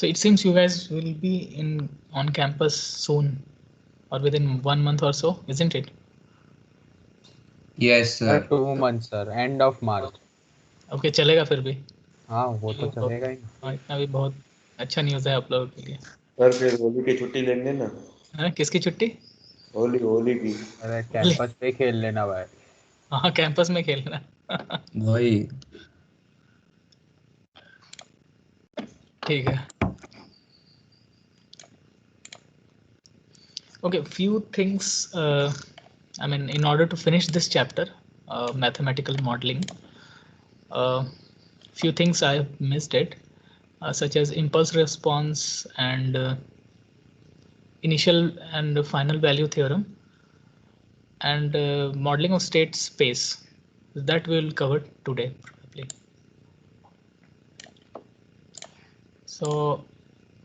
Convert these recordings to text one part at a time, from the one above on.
So it seems you guys will be in on campus soon or within 1 month or so, isn't it? Yes, sir. 2 months sir, end of March. Okay, चलेगा फिर भी। हाँ वो ये तो बहुत, चलेगा ही. हाँ, इतना भी बहुत अच्छा न्यूज़ है आप लोगों के लिए। सर फिर होली की छुट्टी लेंगे ना? हाँ, किसकी छुट्टी? होली की। अरे कैंपस पे खेल लेना भाई. हाँ, कैंपस में खेलना। वही। ठीक है। Okay, few things. I mean, in order to finish this chapter, mathematical modeling, few things I have missed it, such as impulse response and initial and final value theorem, and modeling of state space. That we will cover today probably. So,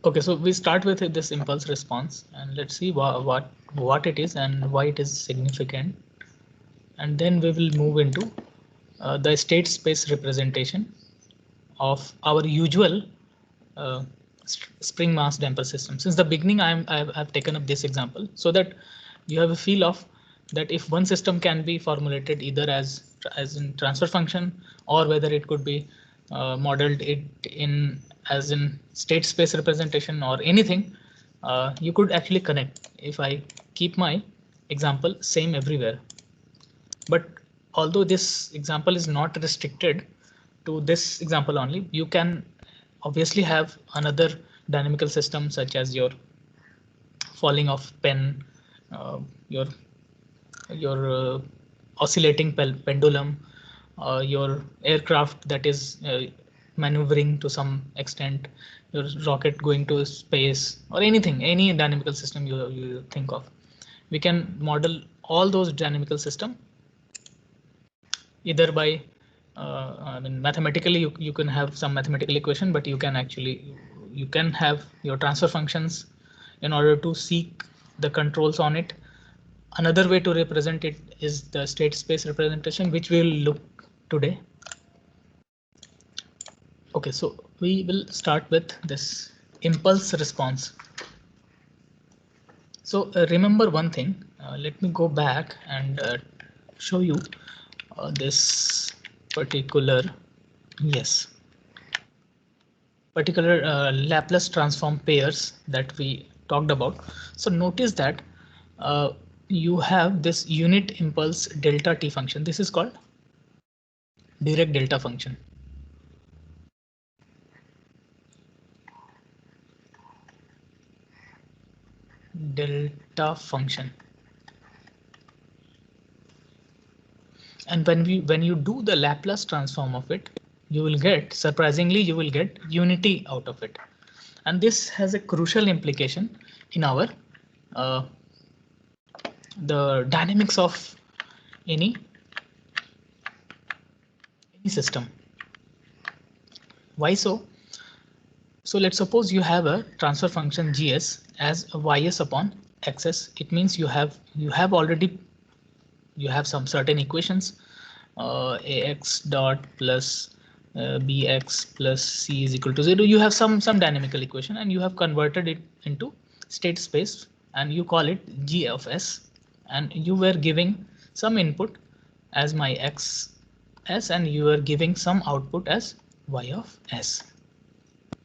okay, so we start with this impulse response, and let's see what it is and why it is significant, and then we will move into the state space representation of our usual uh, spring mass damper system. Since the beginning, I've taken up this example so that you have a feel of that if one system can be formulated either as in transfer function, or whether it could be modeled it in as in state space representation or anything, you could actually connect if I keep my example same everywhere. But although this example is not restricted to this example only, you can obviously have another dynamical system such as your falling of pen, uh, your your oscillating pendulum, your aircraft that is maneuvering to some extent, your rocket going to space, or anything, any dynamical system you think of. We can model all those dynamical system either by I mean mathematically you can have some mathematical equation, but you can have your transfer functions in order to seek the controls on it. Another way to represent it is the state space representation, which we will look today. Okay, so we will start with this impulse response. So remember one thing, let me go back and show you this particular, yes, particular Laplace transform pairs that we talked about. So notice that you have this unit impulse delta t function. This is called Dirac delta function. Delta function. And when you do the Laplace transform of it, you will get, surprisingly, you will get unity out of it. And this has a crucial implication in our the dynamics of any system. Why so? So let's suppose you have a transfer function gs as ys upon xs. It means you have already some certain equations, ax dot plus bx plus c is equal to 0. You have some dynamical equation, and you have converted it into state space, and you call it g of s, and you were giving some input as my x s, and you are giving some output as y of s.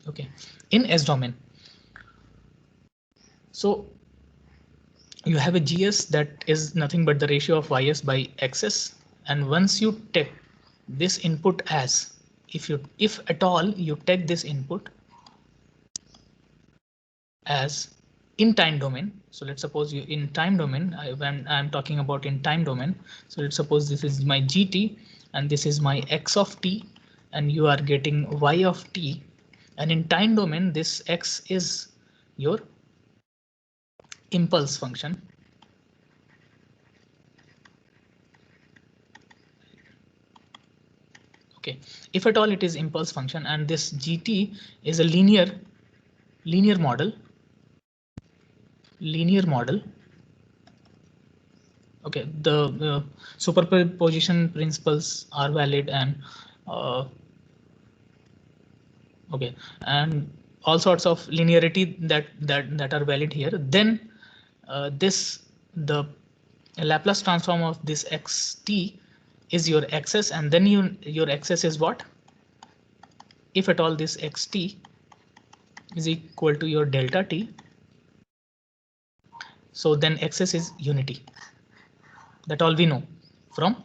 Okay, in S domain. So you have a GS that is nothing but the ratio of ys by xs, and once you take this input as, if at all you take this input as in time domain. So let's suppose you in time domain, when I'm talking about in time domain, so let's suppose this is my gt and this is my x of t, and you are getting y of t, and in time domain this x is your impulse function. Okay, if at all it is impulse function, and this gt is a linear model. Okay, the superposition principles are valid, and okay, and all sorts of linearity that are valid here, then the Laplace transform of this xt is your xs, and then your xs is what? If at all this xt is equal to your delta t, so then xs is unity. That all we know from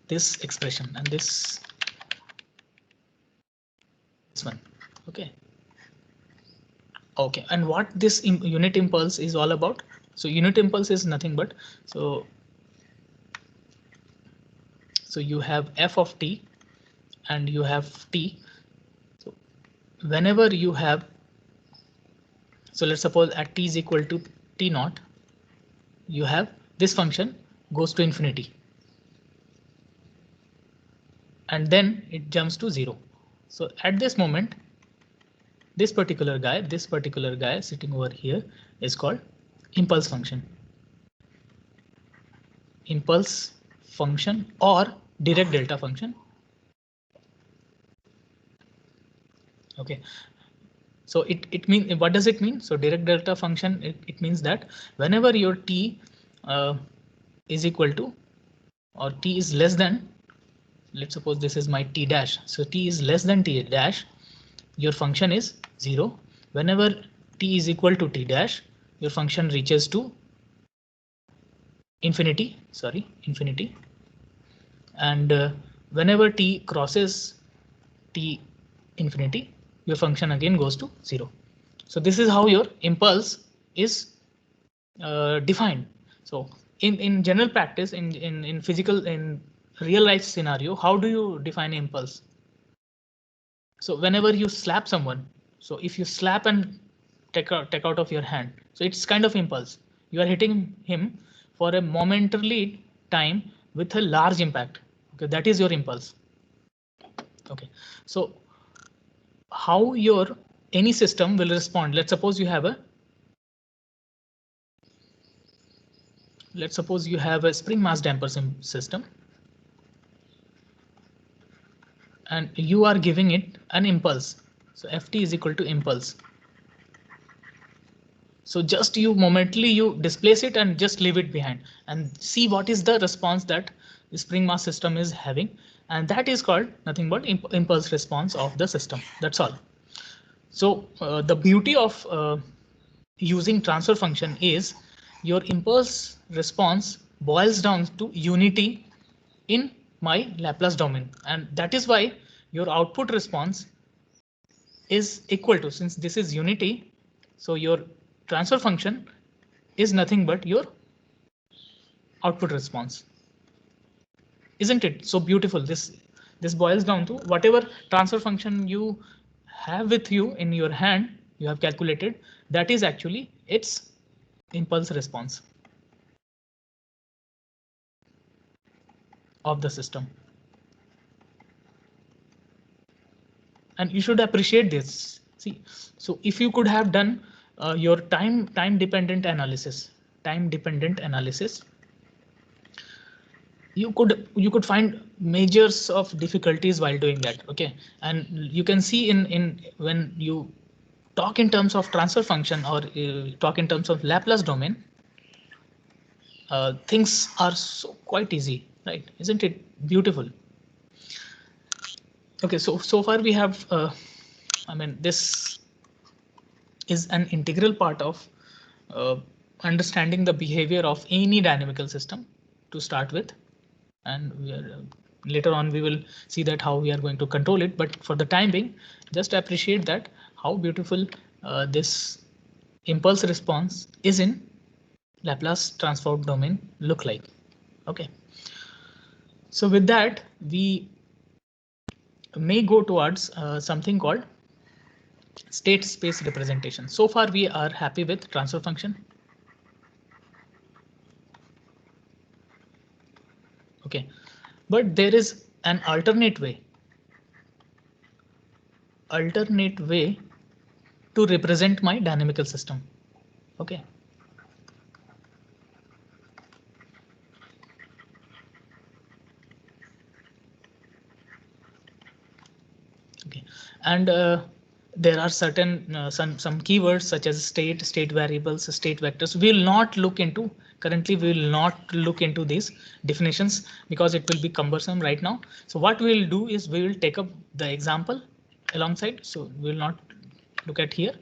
this expression and this one. Okay. Okay, and what this unit impulse is all about? So unit impulse is nothing but, so you have f of t and you have t. So whenever you have, so let's suppose at t is equal to t naught, you have this function goes to infinity and then it jumps to 0. So at this moment, this particular guy sitting over here is called impulse function. Impulse function or direct delta function. Okay, so it means, what does it mean? So direct delta function, it means that whenever your t is equal to, or t is less than, let's suppose this is my t dash, so t is less than t dash, your function is 0. Whenever t is equal to t dash, your function reaches to infinity, and whenever t crosses t infinity, your function again goes to 0. So this is how your impulse is defined. So in general practice, in physical, in real life scenario, how do you define impulse? So whenever you slap someone, so if you slap and take out of your hand, so it's kind of impulse. You are hitting him for a momentarily time with a large impact. Okay, that is your impulse. Okay, so how your any system will respond? Let's suppose you have a spring mass damper system, and you are giving it an impulse. So ft is equal to impulse. So just you momentarily you displace it and just leave it behind and see what is the response that the spring mass system is having, and that is called nothing but impulse response of the system. That's all. So the beauty of using transfer function is your impulse response boils down to unity in my Laplace domain, and that is why your output response is equal to, since this is unity, so your transfer function is nothing but your output response. Isn't it so beautiful? This boils down to whatever transfer function you have with you in your hand, you have calculated, that is actually its impulse response of the system. And you should appreciate this. See, so if you could have done your time dependent analysis, you could find measures of difficulties while doing that. Okay, and you can see in when you talk in terms of transfer function or talk in terms of Laplace domain, things are so quite easy, right? Isn't it beautiful? Okay, so far we have I mean, this is an integral part of understanding the behavior of any dynamical system to start with, and we are, later on we will see that how we are going to control it, but for the time being, just appreciate that how beautiful this impulse response is in Laplace transform domain look like. Okay, so with that we may go towards something called state space representation. So far we are happy with transfer function. Okay, but there is an alternate way to represent my dynamical system. Okay, okay, and there are certain some keywords such as state variables, state vectors. We will not look into currently. We will not look into these definitions because it will be cumbersome right now. So what we will do is we will take up the example alongside. So we will not look at here.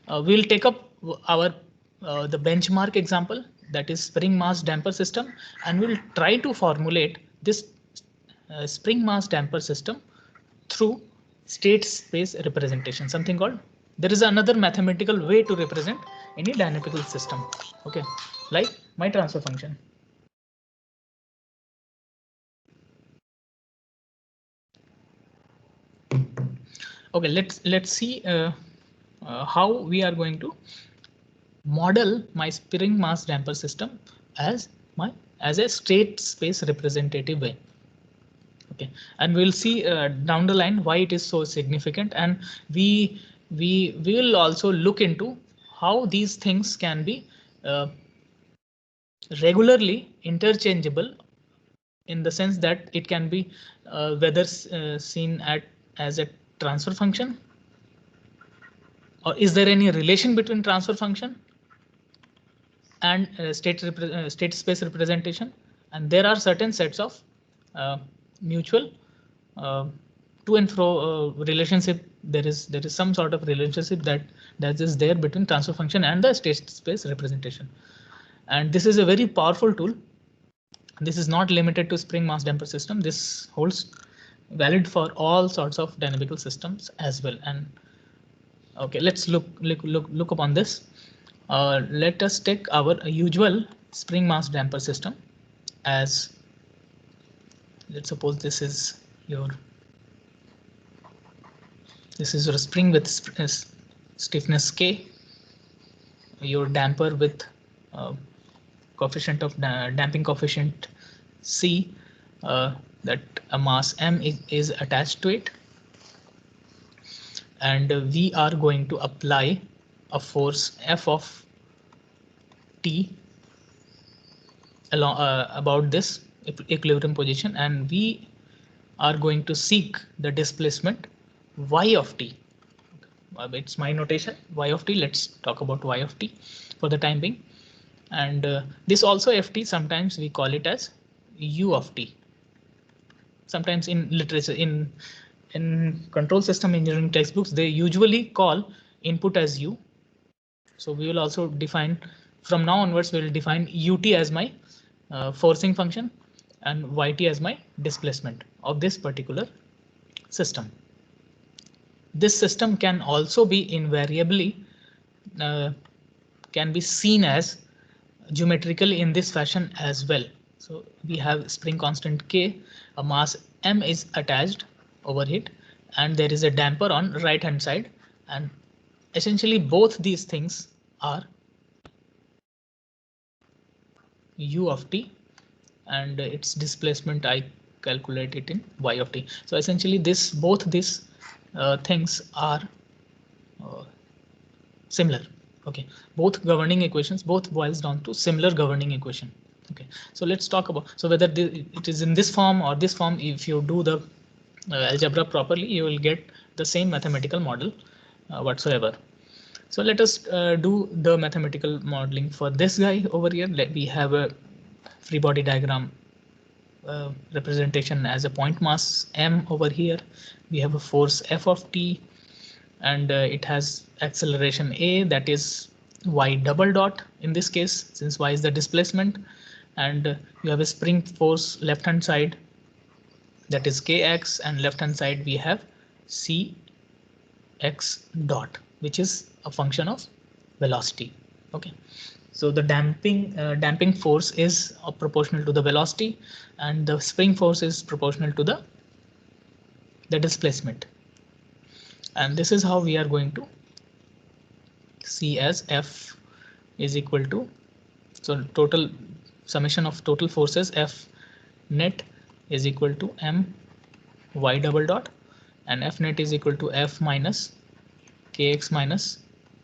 We will take up our the benchmark example, that is spring mass damper system, and we will try to formulate this spring mass damper system through state space representation, something called, there is another mathematical way to represent any dynamical system. Okay, like my transfer function. Okay, let's see how we are going to model my spring mass damper system as a state space representative way. Okay, and we'll see down the line why it is so significant, and we will also look into how these things can be regularly interchangeable, in the sense that it can be whether seen as a transfer function, or is there any relation between transfer function and state space representation. And there are certain sets of mutual to and fro relationship. There is some sort of relationship that is there between transfer function and the state space representation. And this is a very powerful tool. This is not limited to spring mass damper system. This holds valid for all sorts of dynamical systems as well. And okay, let's look upon this. Let us take our usual spring mass damper system as, let's suppose this is your spring with stiffness K, your damper with coefficient of damping coefficient C, that a mass M is attached to it, and we are going to apply a force F of T along about this equilibrium position, and we are going to seek the displacement y of t. It's my notation, y of t. Let's talk about y of t for the time being. And this also ft, sometimes we call it as u of t. Sometimes in literature, in control system engineering textbooks, they usually call input as u. So we will also define, from now onwards, we will define ut as my forcing function and yt as my displacement of this particular system. This system can also be invariably can be seen as geometrically in this fashion as well. So we have spring constant K, a mass M is attached over it, and there is a damper on right hand side, and essentially both these things are u of t, and its displacement I calculate it in y of t. So essentially both these things are similar. Okay, both governing equations, both boils down to similar governing equation. Okay, so let's talk about, so whether it is in this form or this form, if you do the algebra properly, you will get the same mathematical model whatsoever. So let us do the mathematical modeling for this guy over here. We have a free body diagram representation as a point mass M over here. We have a force F of T, and it has acceleration A, that is y double dot in this case, since y is the displacement, and you have a spring force left hand side, that is Kx, and left hand side we have Cx dot, which is a function of velocity. Okay, so the damping force is proportional to the velocity, and the spring force is proportional to the displacement. And this is how we are going to see as F is equal to, so total summation of total forces F net is equal to M y double dot, and F net is equal to F minus Kx minus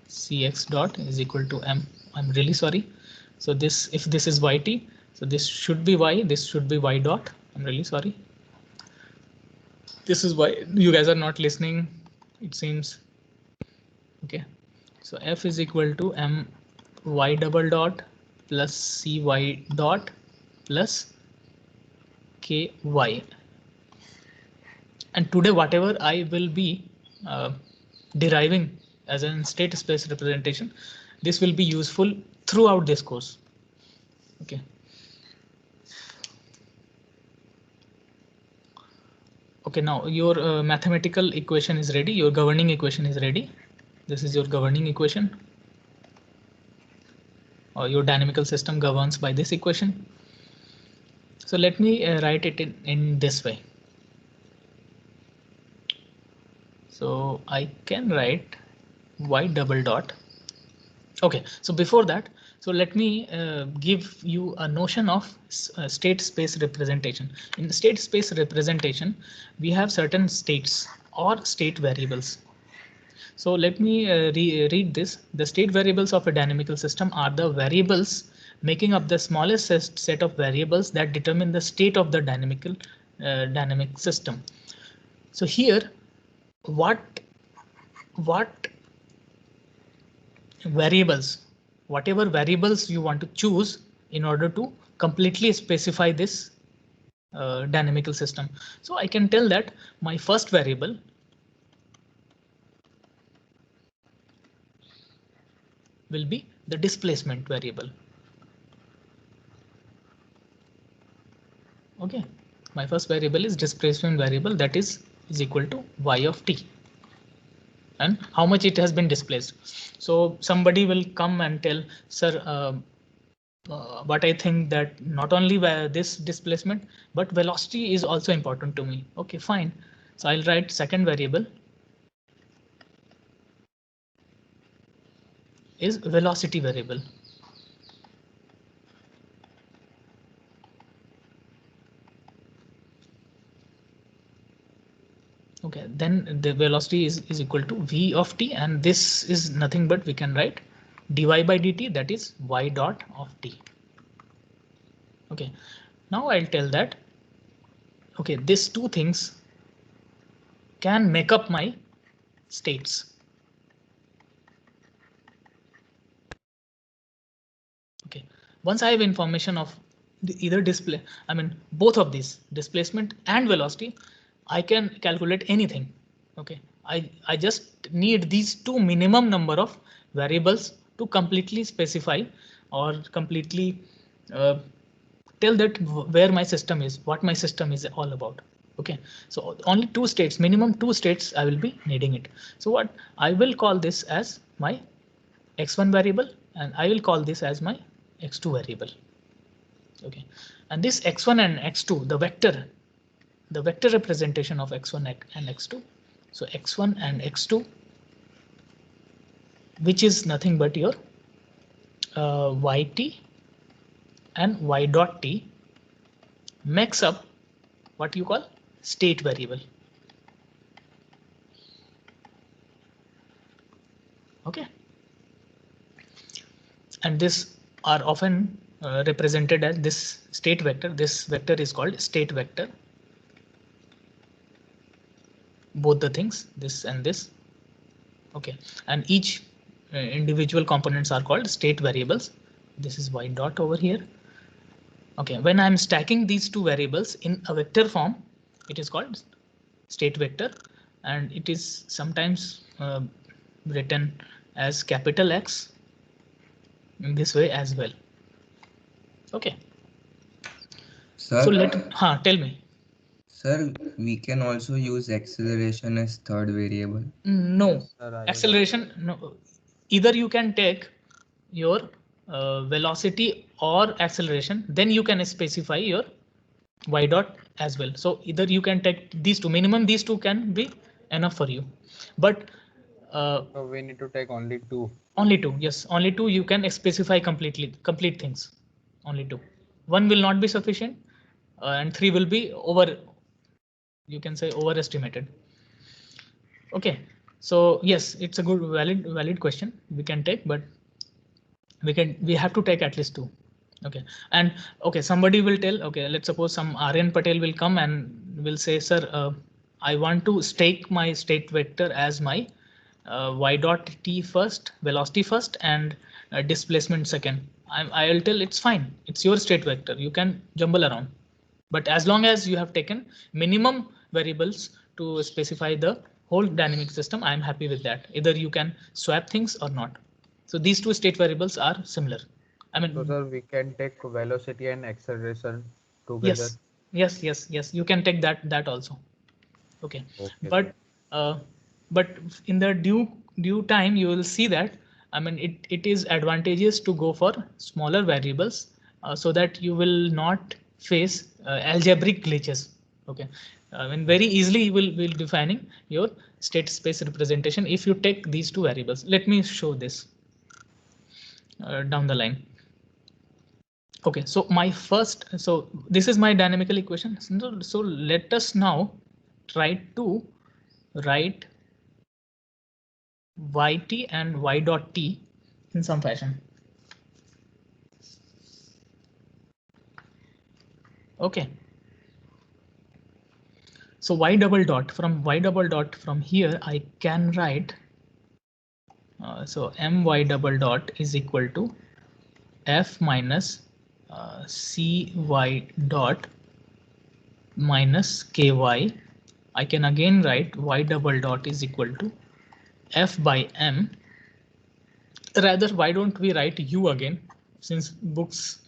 Cx dot is equal to M. I'm really sorry. So this, if this is yt, so this should be y, this should be y dot. I'm really sorry. This is why you guys are not listening, it seems. Okay, so f is equal to m y double dot plus cy dot plus ky. And today whatever I will be deriving as a state space representation, this will be useful throughout this course. Okay. Okay, now your mathematical equation is ready. Your governing equation is ready. This is your governing equation. Or your dynamical system governs by this equation. So let me write it in this way. So I can write y double dot. Okay, so before that, so let me give you a notion of state space representation. In state space representation, we have certain states or state variables. So let me read this. The state variables of a dynamical system are the variables making up the smallest set of variables that determine the state of the dynamic system. So here, what variables, whatever variables you want to choose in order to completely specify this dynamical system. So I can tell that my first variable will be the displacement variable. Okay, my first variable is displacement variable, that is equal to y of t and how much it has been displaced. So somebody will come and tell, sir, but I think that not only this displacement, but velocity is also important to me. Okay, fine. So I'll write second variable is velocity variable. Okay, then the velocity is equal to v of t, and this is nothing but we can write dy by dt, that is y dot of t. Okay, now I'll tell that, okay, these two things can make up my states. Okay, once I have information of either display, I mean both of these, displacement and velocity, I can calculate anything. Okay, I just need these two minimum number of variables to completely specify or completely tell that where my system is, what my system is all about. Okay, so only two states, minimum two states I will be needing it. So what I will call this as my x1 variable, and I will call this as my x2 variable. Okay, and this x1 and x2, the vector representation of x1 and x2. So x1 and x2, which is nothing but your yt and y dot t, makes up what you call state variable. Okay, and this are often represented as this state vector. This vector is called state vector. Both the things, this and this. Okay, and each individual components are called state variables. This is y dot over here. Okay, when I'm stacking these two variables in a vector form, it is called state vector, and it is sometimes written as capital X in this way as well. Okay. Sir, So tell me. Sir, we can also use acceleration as third variable. No, Yes, sir, I was acceleration. No, either you can take your velocity or acceleration, then you can specify your y dot as well. So either you can take these two, minimum these two can be enough for you, but so we need to take only two. only two. Yes, only two. You can specify complete things. Only two. One will not be sufficient, and three will be over. You can say overestimated. Okay, so yes, it's a good valid question we can take, but we have to take at least two. Okay, and okay, somebody will tell, okay, let's suppose some Aryan Patel will come and will say, sir, I want to stake my state vector as my y dot t first, velocity first, and displacement second. I'll tell it's fine. It's your state vector. You can jumble around. But as long as you have taken minimum variables to specify the whole dynamic system, I'm happy with that. Either you can swap things or not. So these two state variables are similar. I mean, So sir, we can take velocity and acceleration together. yes. You can take that also. Okay, Okay, but but in the due time you will see that, I mean, it is advantageous to go for smaller variables so that you will not face algebraic glitches. Okay, I mean, very easily you will defining your state space representation if you take these two variables. Let me show this down the line. Okay, so this is my dynamical equation. So let us now try to write yt and y dot t in some fashion. Okay. So y double dot from here I can write so my double dot is equal to f minus cy dot minus ky. I can again write y double dot is equal to f by m. Rather, why don't we write u again, since books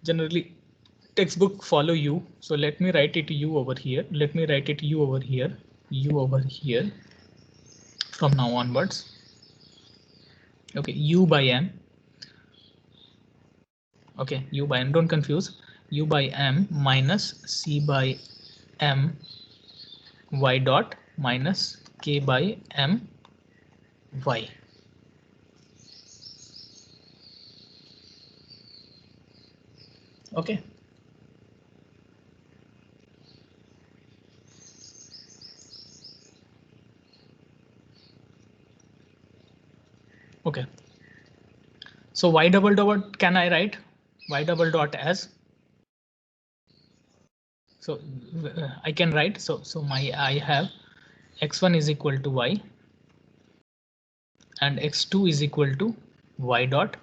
generally textbook follow u. So let me write it u over here. Let me write it u over here, u over here from now onwards. Okay, u by m. Okay, u by m, don't confuse. U by m minus c by m y dot minus k by m y. Okay. Okay. So y double dot can I write y double dot as, so I can write so I have x1 is equal to y and x2 is equal to y dot.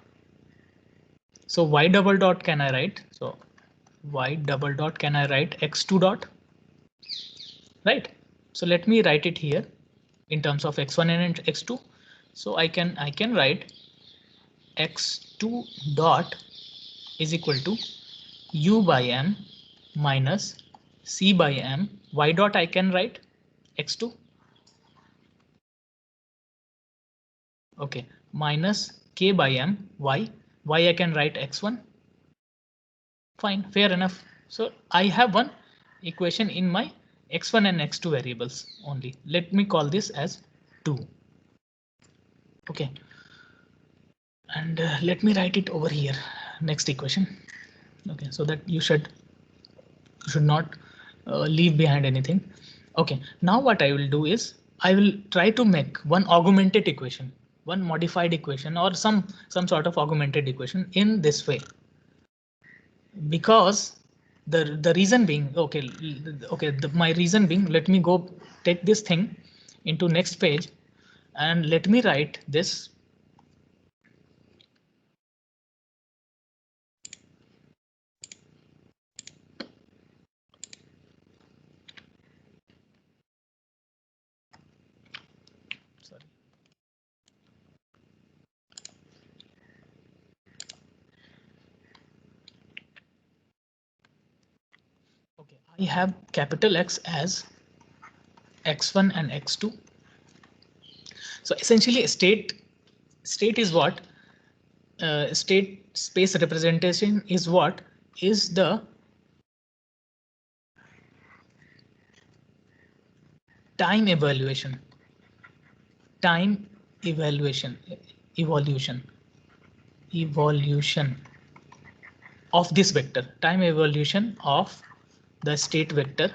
So y double dot can I write? So y double dot can I write x2 dot, right? So let me write it here in terms of x1 and x2. So I can write x2 dot is equal to u by m minus c by m. Y dot I can write x2. Okay, minus k by m y. Y I can write x1. Fine, fair enough. So I have one equation in my x1 and x2 variables only. Let me call this as 2. Okay. And let me write it over here. Next equation. Okay, so that you should not leave behind anything. Okay, now what I will do is I will try to make one augmented equation, one modified equation, or some sort of augmented equation in this way. Because the reason being, my reason being, let me go take this thing into next page and let me write this. Sorry. Okay, I have capital X as x1 and x2. So essentially state is what? State space representation is what? Is the time evolution of this vector, time evolution of the state vector.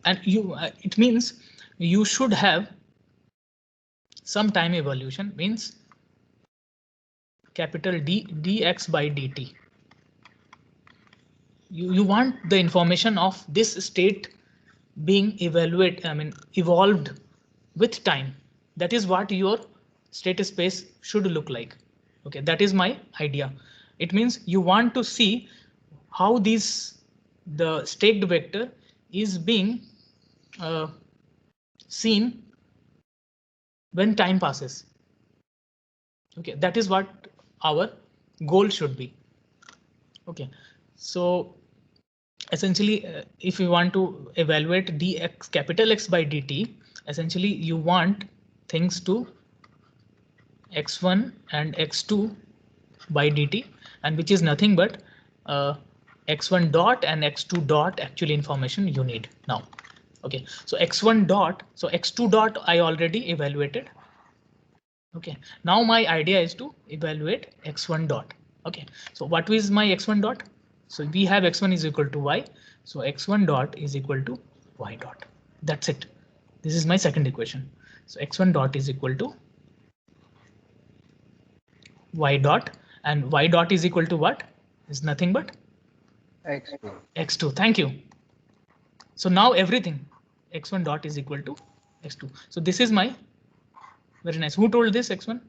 And it means you should have some time evolution, means capital D dx by dt. You want the information of this state being evolved with time. That is what your state space should look like. Okay, that is my idea. It means you want to see how the staked vector is being uh, seen when time passes. Okay, that is what our goal should be. Okay, so essentially, if you want to evaluate dx capital X by dt, essentially you want things to x1 and x2 by dt, and which is nothing but x1 dot and x2 dot actual information you need now. Okay, so x1 dot, so x2 dot I already evaluated. Okay, now my idea is to evaluate x1 dot. Okay, so what is my x1 dot? So we have x1 is equal to y. So x1 dot is equal to y dot. That's it. This is my second equation. So x1 dot is equal to y dot, and y dot is equal to what? Is nothing but x2. x2. Thank you. So now everything x1 dot is equal to x2. So this is my, very nice. Who told this x1?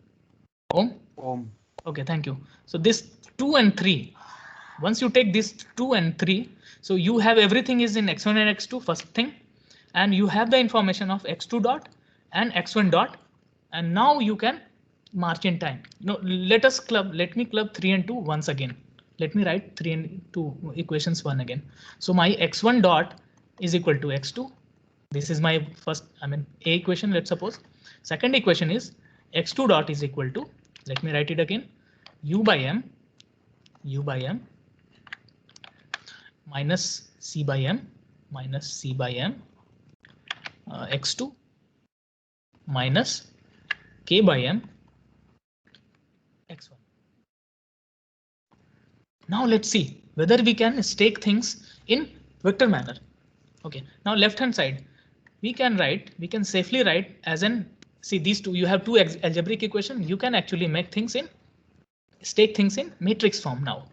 Om? Ohm. Okay, thank you. So this 2 and 3, once you take this 2 and 3, so you have everything is in x1 and x2 first thing, and you have the information of x2 dot and x1 dot, and now you can march in time. No, let me club 3 and 2 once again. Let me write 3 and 2 equations one again. So my x1 dot is equal to x2. This is my first, A equation, let's suppose. Second equation is x2 dot is equal to, let me write it again, u by m minus c by m x2 minus k by m x1. Now let's see whether we can stake things in vector manner. Okay, now left hand side we can safely write as an, see these two, you have two algebraic equation, you can actually make things in, stake things in matrix form now.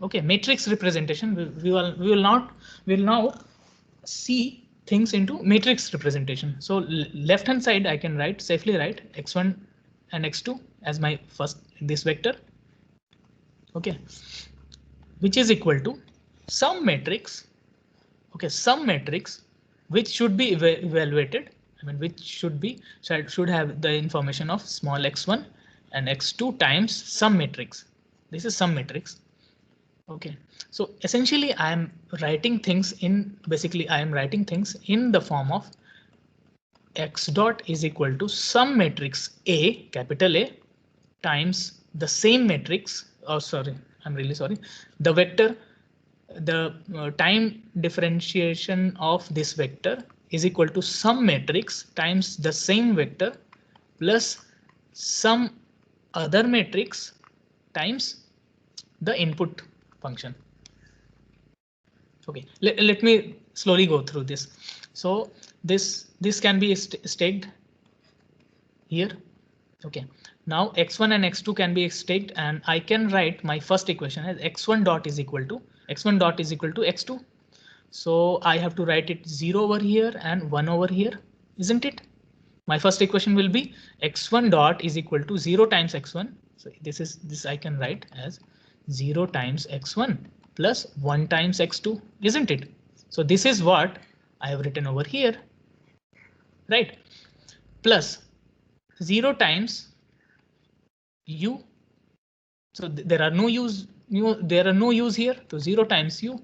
Okay, matrix representation, we will now see things into matrix representation. So left hand side I can safely write x1 and x2 as my first this vector. Okay, which is equal to some matrix. Okay, some matrix which should be evaluated, which should have the information of small x1 and x2 times some matrix. This is some matrix. Okay, so essentially I am writing things in, the form of x dot is equal to some matrix A, capital A, times the same matrix. Oh, sorry, I'm really sorry. The vector, the time differentiation of this vector is equal to some matrix times the same vector plus some other matrix times the input function. Okay, let me slowly go through this. So this can be staked here. Okay, now x1 and x2 can be staked, and I can write my first equation as x1 dot is equal to x2. So I have to write it 0 over here and 1 over here, isn't it? My first equation will be x1 dot is equal to 0 times x1. So this I can write as 0 times x1 plus 1 times x2, isn't it? So this is what I have written over here, right? Plus 0 times u. So there are no u's here. So 0 times u,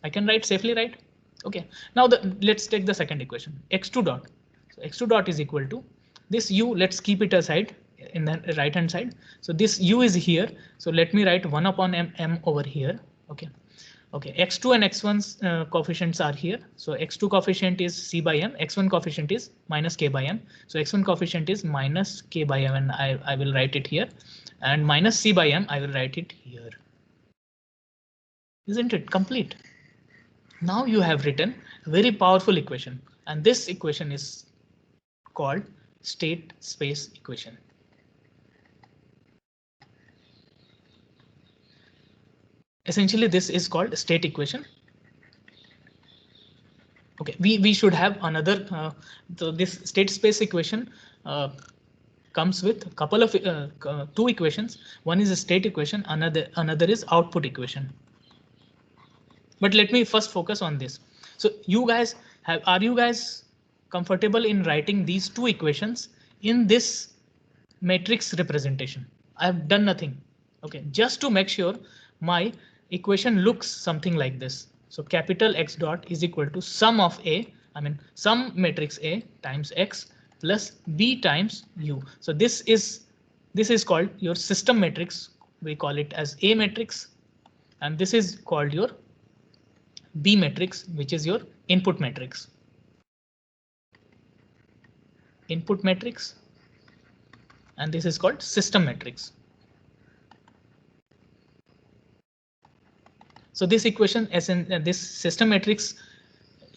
I can write safely, right? Okay. Now let's take the second equation, x2 dot. So x2 dot is equal to this u. Let's keep it aside in the right hand side. So this u is here. So let me write 1 upon m over here. Okay. Okay, x2 and x1's coefficients are here. So x2 coefficient is c by m, x1 coefficient is minus k by m. So x1 coefficient is minus k by m, and I will write it here, and minus c by m I will write it here. Isn't it complete? Now you have written a very powerful equation, and this equation is called state space equation. Essentially, this is called state equation. Okay, we should have another. So this state space equation comes with a couple of two equations. One is a state equation, another is output equation. But let me first focus on this. So you guys are you guys comfortable in writing these two equations in this matrix representation? I have done nothing. Okay, just to make sure my equation looks something like this. So capital X dot is equal to sum of A, I mean sum matrix A times X plus B times U. So this is called your system matrix. We call it as A matrix, and this is called your B matrix, which is your input matrix. Input matrix, and this is called system matrix. So this equation, this system matrix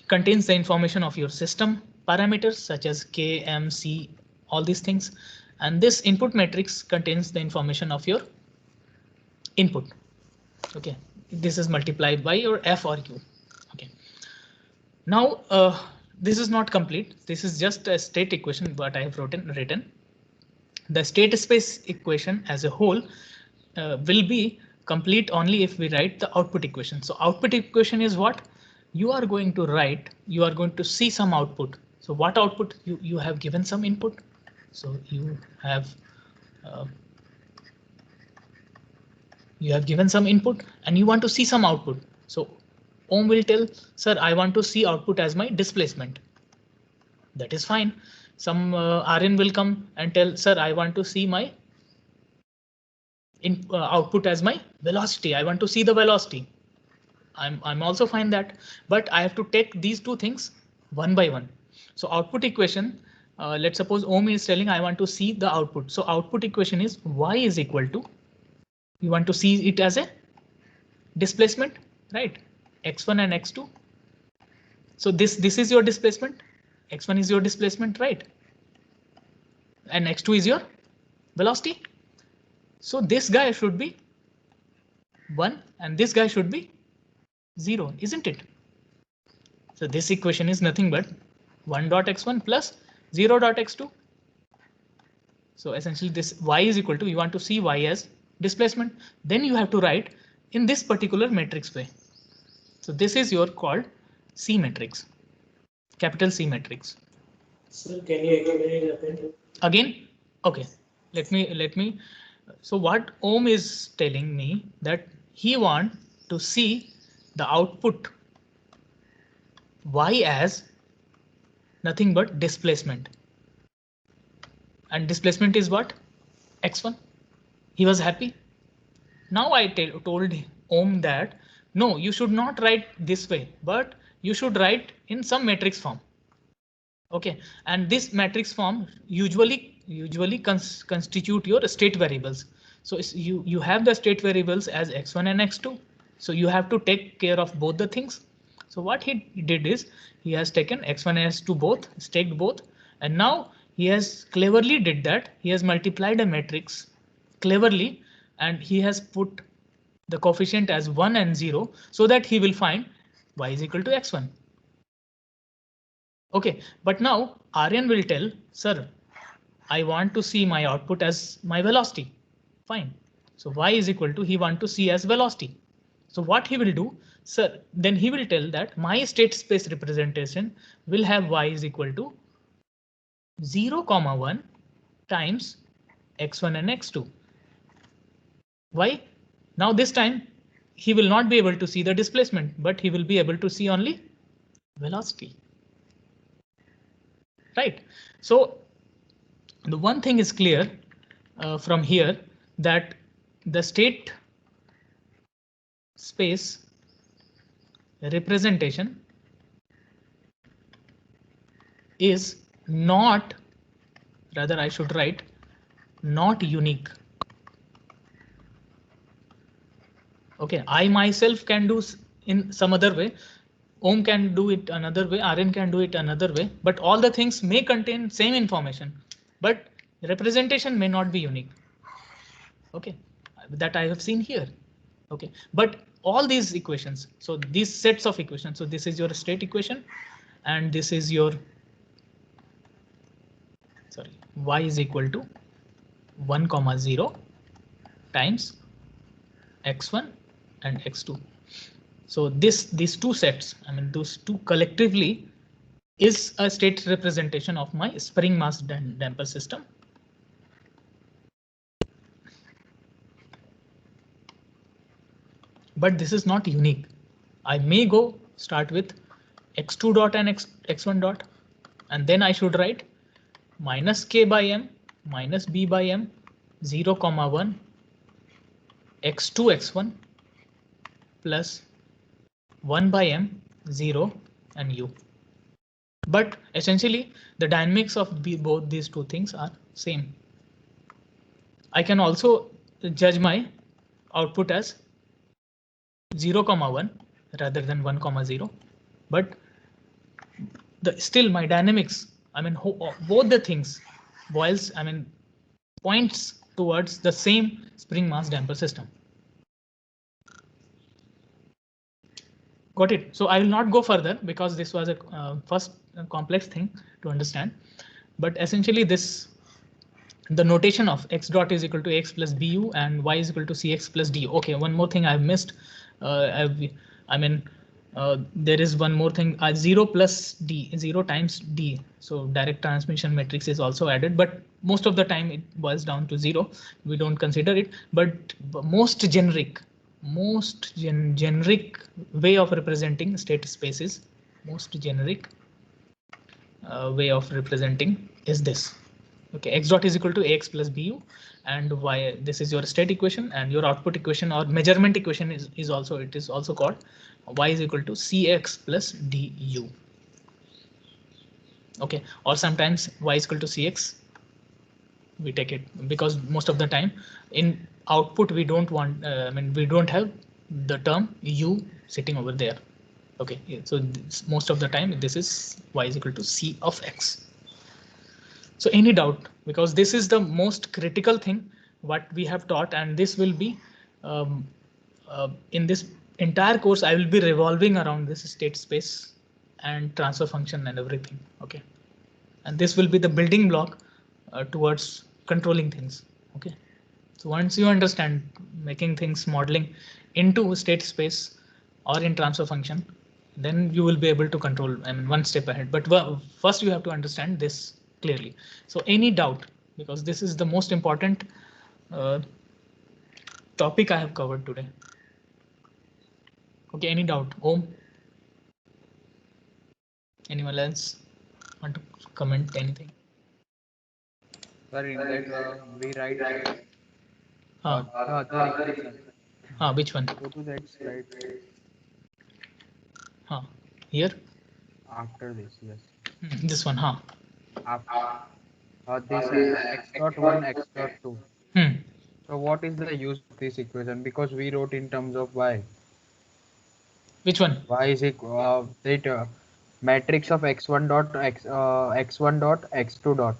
contains the information of your system parameters such as K, M, C, all these things. And this input matrix contains the information of your input. Okay, this is multiplied by your F or Q. Okay. Now this is not complete. This is just a state equation, what I have written. The state space equation as a whole will be complete only if we write the output equation. So output equation is what you are going to write. You are going to see some output. So what output? You have given some input. So you have given some input and you want to see some output. So Ohm will tell, sir, I want to see output as my displacement. That is fine. Some RN will come and tell, sir, I want to see my output as my velocity. I want to see the velocity. I'm also fine that, but I have to take these two things one by one. So output equation, let's suppose Ohm is telling I want to see the output. So output equation is y is equal to, you want to see it as a displacement, right? X1 and X2. So this is your displacement. X1 is your displacement, right? And X2 is your velocity. So this guy should be 1 and this guy should be 0, isn't it? So this equation is nothing but 1.x1 plus 0.x2. So essentially this y is equal to, you want to see y as displacement, then you have to write in this particular matrix way. So this is your called C matrix, capital C matrix. Sir, can you explain it again? Okay, let me. So what Ohm is telling me that he want to see the output y as nothing but displacement. And displacement is what? X1. He was happy. Now I told Ohm that no, you should not write this way, but you should write in some matrix form. Okay, and this matrix form usually constitute your state variables. So you have the state variables as x1 and x2. So you have to take care of both the things. So what he did is he has taken x1 and x2 both, staked both, and now he has cleverly did that. He has multiplied a matrix cleverly and he has put the coefficient as 1 and 0 so that he will find y is equal to x1. Okay, but now Aryan will tell, sir, I want to see my output as my velocity. Fine. So y is equal to, he want to see as velocity. So what he will do, sir, then he will tell that my state space representation will have y is equal to 0, 1 times x1 and x2. Why? Now this time he will not be able to see the displacement, but he will be able to see only velocity. Right. So the one thing is clear from here that the state space representation is not, rather I should write, not unique. Okay, I myself can do in some other way. Ohm can do it another way, Rn can do it another way, but all the things may contain same information, but representation may not be unique. Okay, that I have seen here. Okay, but all these equations, so these sets of equations, so this is your state equation and this is your, sorry, y is equal to 1, 0 times x1 and x2. So these two sets, I mean those two collectively, is a state representation of my spring mass damper system. But this is not unique. I may go start with x2 dot and x1 dot, and then I should write minus k by m minus b by m 0, 1 x2 x1 plus 1 by m 0 and u. But essentially the dynamics of both these two things are same. I can also judge my output as 0, 1 rather than 1, 0, but still my dynamics, I mean both the things boils, I mean points towards the same spring mass damper system. Got it? So I will not go further because this was a first complex thing to understand, but essentially this, the notation of x dot is equal to x plus bu and y is equal to cx plus du. Okay, one more thing I've missed. There is one more thing, 0 plus d, 0 times d. So direct transmission matrix is also added, but most of the time it boils down to 0. We don't consider it, but most generic way of representing state spaces, most generic way of representing is this. Okay, x dot is equal to ax plus bu, and y, this is your state equation, and your output equation or measurement equation is also called y is equal to cx plus du. Okay, or sometimes y is equal to cx. We take it because most of the time in output we don't want, we don't have the term u sitting over there. Okay, so most of the time this is y is equal to c of x. So any doubt, because this is the most critical thing what we have taught, and this will be in this entire course I will be revolving around this state space and transfer function and everything. Okay, and this will be the building block towards controlling things. Okay, so once you understand making things modeling into state space or in transfer function, then you will be able to control and one step ahead. But first you have to understand this clearly. So any doubt, because this is the most important topic I have covered today. Okay, any doubt? Om? Anyone else want to comment anything? Sir, in that we write the Ah, other equation. which one? Go to that slide Here? after this, yes. This one, After this x dot 1, x dot 2. So what is the use of this equation? Because we wrote in terms of y. Which one? Y is equal that matrix of x1 dot x1 dot x2 dot.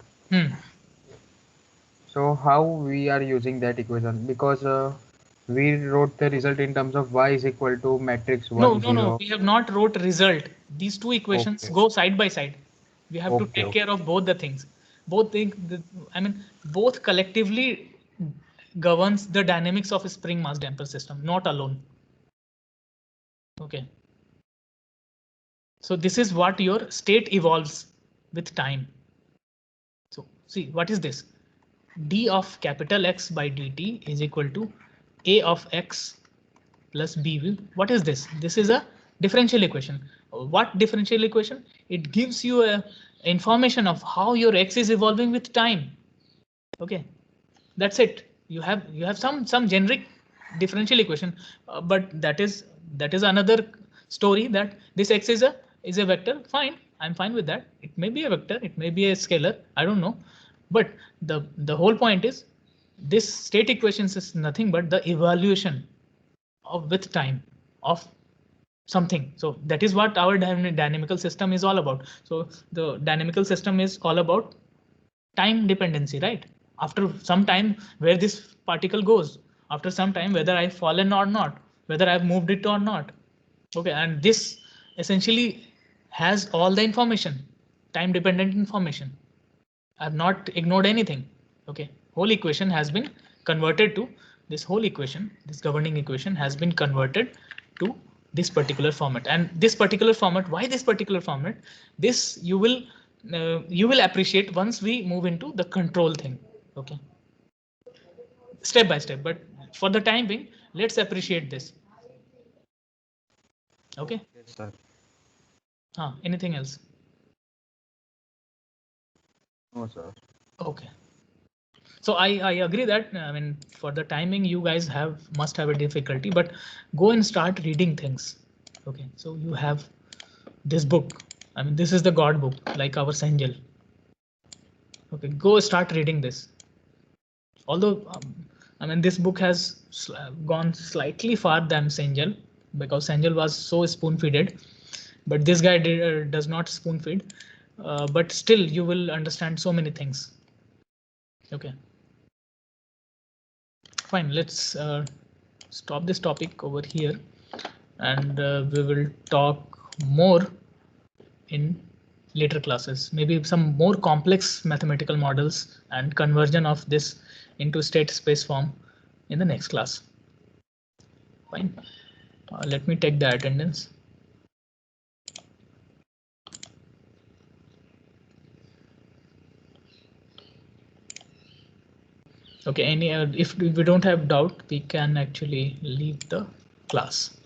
So how we are using that equation? Because we wrote the result in terms of y is equal to matrix 1, 0. No, we have not wrote result. These two equations go side by side. We have to take care of both the things. Both things, both collectively governs the dynamics of a spring mass damper system, not alone. Okay. So this is what your state evolves with time. So see, what is this? D of capital X by dt is equal to A of X plus B. What is this? This is a differential equation. What differential equation? It gives you a information of how your X is evolving with time. Okay, that's it. You have some generic differential equation, but that is another story. That this X is a vector. Fine, I'm fine with that. It may be a vector, it may be a scalar, I don't know. But the whole point is this state equations is nothing but the evaluation of with time of something. So that is what our dynamical system is all about. So the dynamical system is all about time dependency, right? After some time where this particle goes, after some time whether I've fallen or not, whether I've moved it or not. Okay, and this essentially has all the information, time dependent information. I've not ignored anything. Okay, whole equation has been converted to this whole equation. This governing equation has been converted to this particular format, and this particular format. Why this particular format? This you will appreciate once we move into the control thing. Okay, step by step. But for the time being, let's appreciate this. Okay. Yes, sir. Anything else? No, sir. Okay. So I agree that I mean for the timing you guys must have a difficulty, but go and start reading things. Okay, so you have this book. I mean this is the God book, like our Sanjal. Okay, go start reading this. Although I mean this book has gone slightly far than Sanjal, because Sanjal was so spoon feeded, but this guy does not spoon feed. But still you will understand so many things. Okay. Fine, let's stop this topic over here, and we will talk more in later classes. Maybe some more complex mathematical models and conversion of this into state space form in the next class. Fine. Let me take the attendance. Okay, if we don't have doubt, we can actually leave the class.